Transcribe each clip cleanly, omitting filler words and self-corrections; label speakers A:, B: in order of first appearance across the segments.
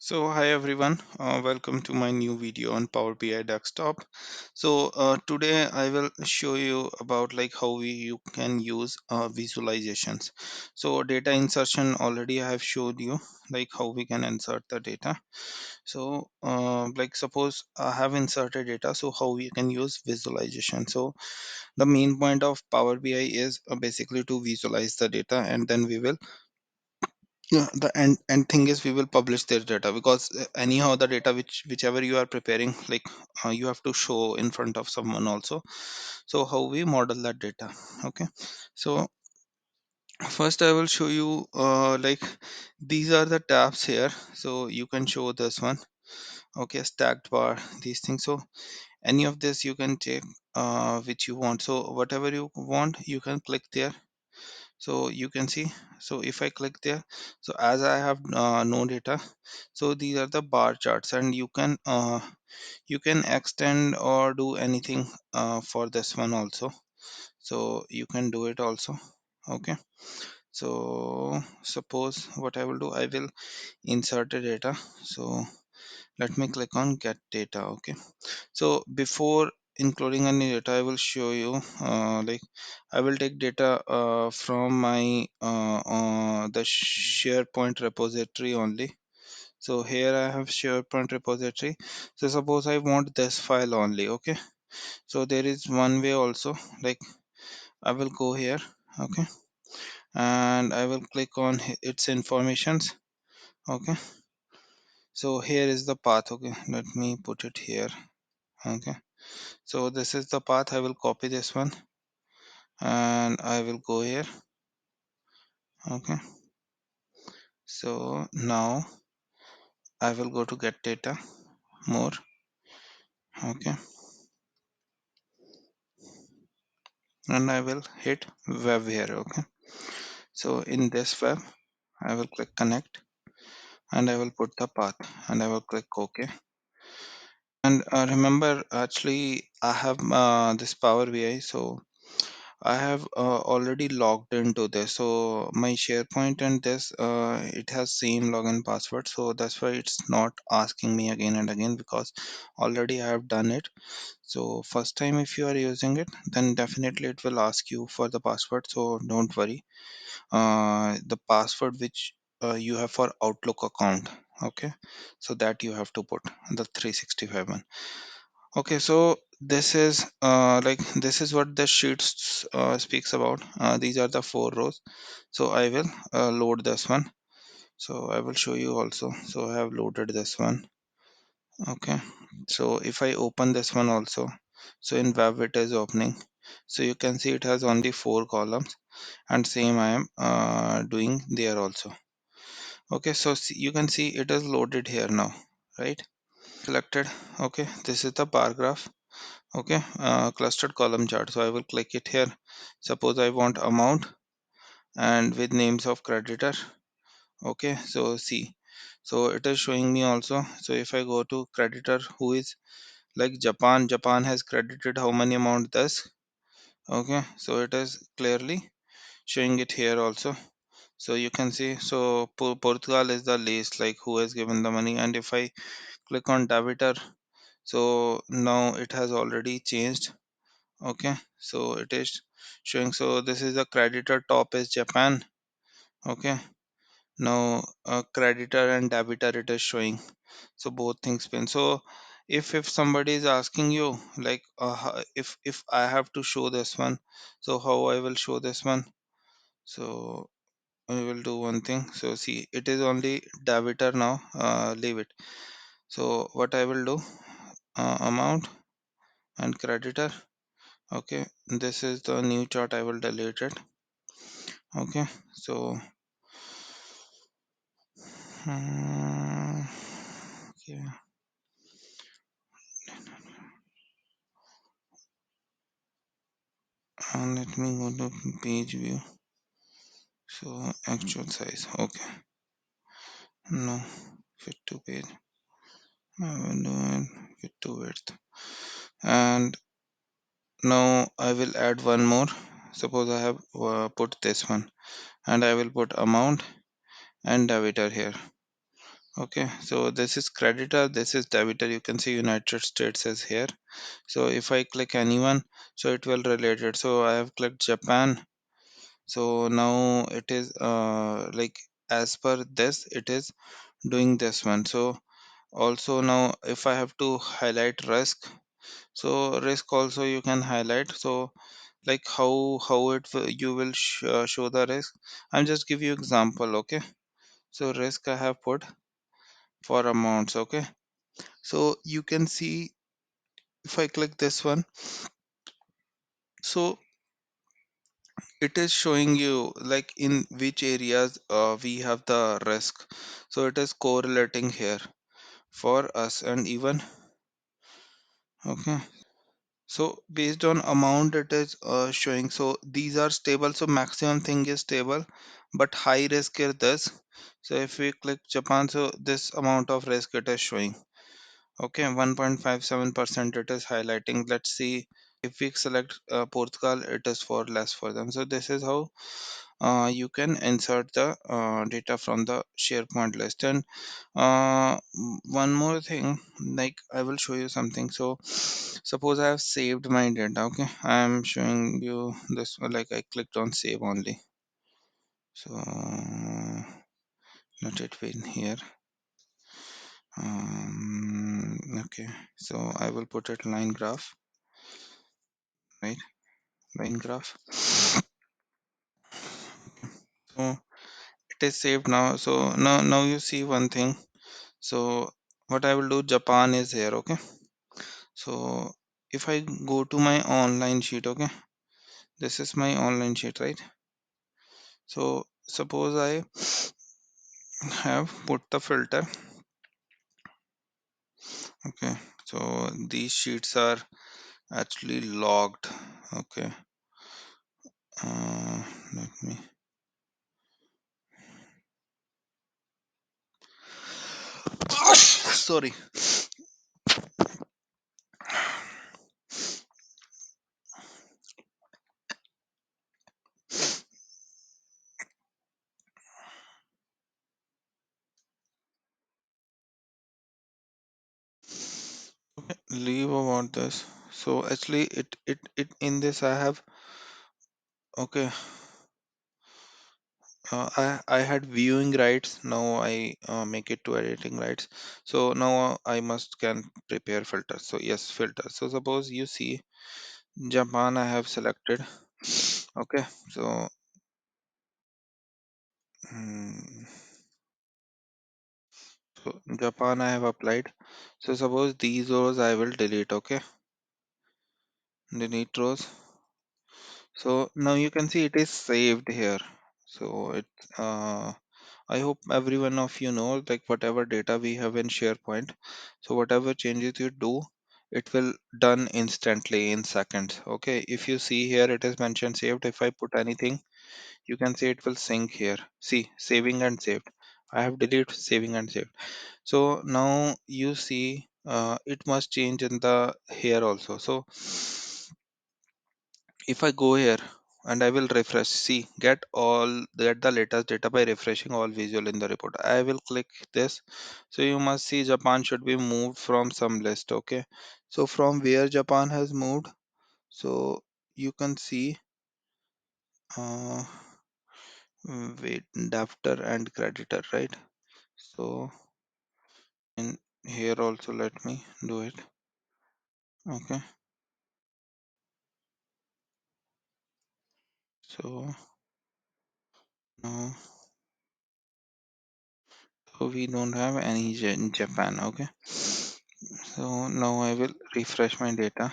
A: So hi everyone, welcome to my new video on Power BI desktop. Today I will show you about like how you can use visualizations. So data insertion already I have showed you like how we can insert the data. Like suppose I have inserted data, so how we can use visualization. So the main point of Power BI is basically to visualize the data, and then we will the end thing is we will publish their data, because anyhow the data whichever you are preparing, like you have to show in front of someone also. So how we model that data? Okay, so first I will show you like these are the tabs here, so you can show this one. Okay, stacked bar, these things. So any of this you can take which you want, so whatever you want you can click there. So you can see, so if I click there, so as I have no data, so these are the bar charts, and you can extend or do anything for this one also. So you can do it also. Okay, so suppose what I will do, I will insert a data. So let me click on get data. Okay, so before including any data, I will show you like I will take data from my the SharePoint repository only. So here I have SharePoint repository. So suppose I want this file only. Okay, so there is one way also, like I will go here. Okay, and I will click on its informations. Okay, so here is the path. Okay, let me put it here. Okay, so this is the path. I will copy this one and I will go here. Okay, so now I will go to get data more. Okay, and I will hit web here. Okay, so in this web I will click connect and I will put the path and I will click OK. And remember, actually I have this Power BI, so I have already logged into this. So my SharePoint and this, it has same login password. So that's why it's not asking me again and again, because already I have done it. So first time if you are using it, then definitely it will ask you for the password. So don't worry. The password which you have for Outlook account. Okay. So that you have to put the 365 one. Okay, so this is like this is what the sheets speaks about. These are the four rows. So I will load this one. So I will show you also. So I have loaded this one. Okay, so if I open this one also, so in web it is opening. So you can see it has only four columns, and same I am doing there also. Okay, so you can see it is loaded here now, right? Selected. Okay, this is the bar graph. Okay, clustered column chart. So I will click it here. Suppose I want amount and with names of creditor. Okay, so see, so it is showing me also. So if I go to creditor, who is like Japan has credited how many amount this. Okay, so it is clearly showing it here also. So you can see, so Portugal is the least, like who has given the money. And if I click on debitor, so now it has already changed. Okay, so it is showing, so this is the creditor, top is Japan. Okay, now creditor and debitor it is showing, so both things been. So if somebody is asking you like if I have to show this one, so how I will show this one? So I will do one thing. So see, it is only debitor now, leave it. So what I will do, amount and creditor. Okay, this is the new chart, I will delete it. Okay, so okay, let me go to page view. So actual size. Okay, no, fit to page. I will do it fit to width. And now I will add one more. Suppose I have put this one, and I will put amount and debitor here. Okay, so this is creditor, this is debitor. You can see United States is here. So if I click anyone, so it will relate it. So I have clicked Japan. So now it is like as per this, it is doing this one. So also now if I have to highlight risk, so risk also you can highlight. So like how you will show the risk. I'm just give you example. Okay, so risk I have put for amounts. Okay, so you can see if I click this one, so it is showing you like in which areas we have the risk. So it is correlating here for us. And even okay, so based on amount it is showing, so these are stable, so maximum thing is stable, but high risk is this. So if we click Japan, so this amount of risk it is showing. Okay, 1.57% it is highlighting. Let's see if we select Portugal, it is for less for them. So this is how you can insert the data from the SharePoint list. And one more thing, like I will show you something. So suppose I have saved my data. Okay, I am showing you this one, like I clicked on save only. So let it be in here. Okay, so I will put it line graph, right? Line graph. So it is saved now. So now you see one thing. So what I will do, Japan is here. Okay, so if I go to my online sheet, okay, this is my online sheet, right? So suppose I have put the filter. Okay, so these sheets are actually logged. Okay, uh, let me sorry. Leave about this. So actually it in this I have, okay, I had viewing rights. Now I make it to editing rights. So now I must can prepare filters. So yes, filter. So suppose you see Japan I have selected. Okay, so mm, so Japan I have applied. So suppose these rows I will delete. Okay, delete rows. So now you can see it is saved here. So it I hope every one of you know, like whatever data we have in SharePoint, so whatever changes you do, it will done instantly in seconds. Okay, if you see here it is mentioned saved. If I put anything, you can see it will sync here. See, saving and saved. I have deleted saving and saved. So now you see it must change in the here also. So if I go here and I will refresh, see, get the latest data by refreshing all visual in the report. I will click this. So you must see Japan should be moved from some list. Okay. So from where Japan has moved, so you can see uh, wait, debtor and creditor, right? So in here also let me do it. Okay. So now so we don't have any in Japan. Okay. So now I will refresh my data.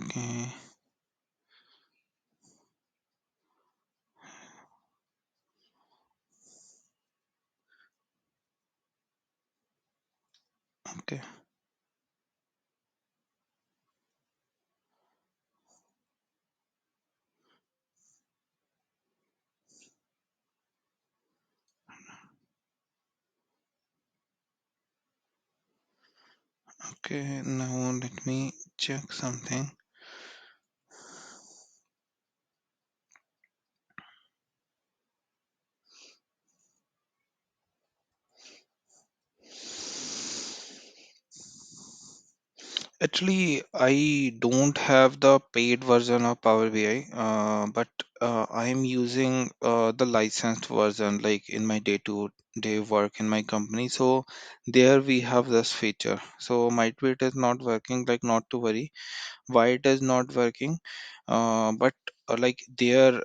A: Okay, okay, okay. Now let me check something. Actually, I don't have the paid version of Power BI, but I am using the licensed version, like in my day-to-day work in my company. So there we have this feature. So might be it is not working, like not to worry. Why it is not working? But like there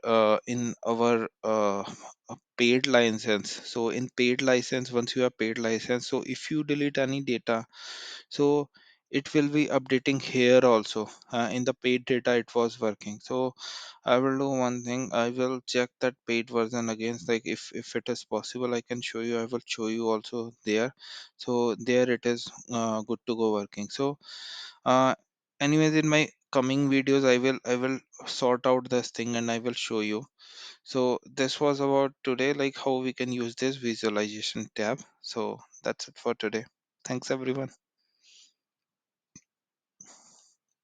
A: in our paid license. So in paid license, once you have paid license, so if you delete any data, so it will be updating here also. In the paid data it was working. So I will do one thing, I will check that paid version again, like if it is possible I can show you, I will show you also there. So there it is good to go working. So uh, anyways, in my coming videos I will sort out this thing and I will show you. So this was about today, like how we can use this visualization tab. So that's it for today. Thanks everyone.